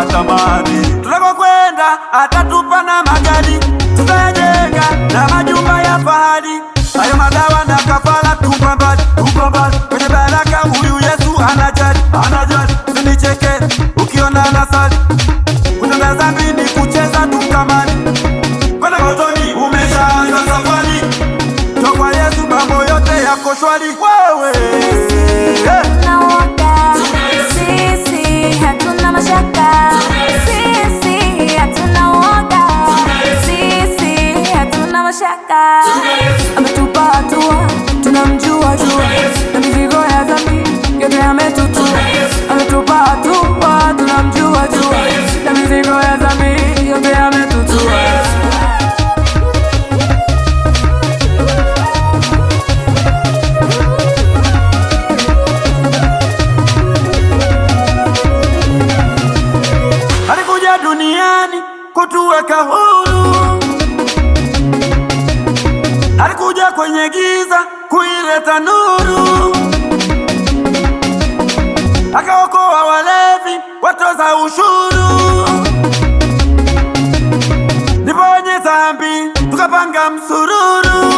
tunatamani. Tunakokwenda atatupa na magari, tutajenga na majumba ya fahari. Hayo madawa na kafara tupa mbali, kwenye baraka huyu Yesu anajali. Usinicheke ukiona nasali, kutenda dhambi ni kucheza tukamani. Kwenda motoni umeshaanza safari, kwa Yesu mambo yote yako shwari. Wewe sisi hatuna mashaka, sisi hatuna woga, sisi hatuna mashaka. Ametupa hatua, tunamjua jua, na mizigo ya dhambi yote ametutua. Ametupa hatua, tunamjua jua, na mizigo ya dhambi yote ametutua. alikuja duniani kutuweka huru, alikuja kwenye giza kuileta nuru, akaokoa walevi, watoza ushuru. Ndipo wenye dhambi tukapanga msururu,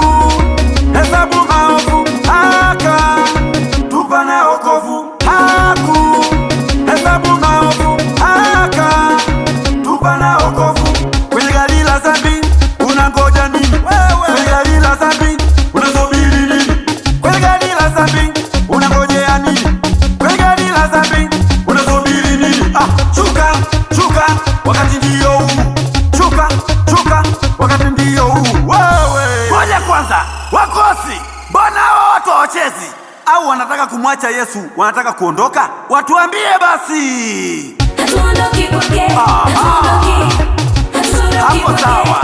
hakuhesabu maovu, akatupa na wokovu. Hakuhesabu maovu, akatupa na wokovu. Kwenye gari la dhambi unangoja nini? Kwenye gari la dhambi unasubiri nini? Kwenye gari la dhambi unangojea nini? Kwenye gari la dhambi unasubiri nini? Shuka, wakati ndio huu. Shuka, wakati ndio huu. Wewe ngoja kwanza, wakosi mbona hao watu hawachezi? Au wanataka kumwacha Yesu, wanataka kuondoka? Watuambie basi. Hatuondoki kwake, hatuondoki, Hapo sawa.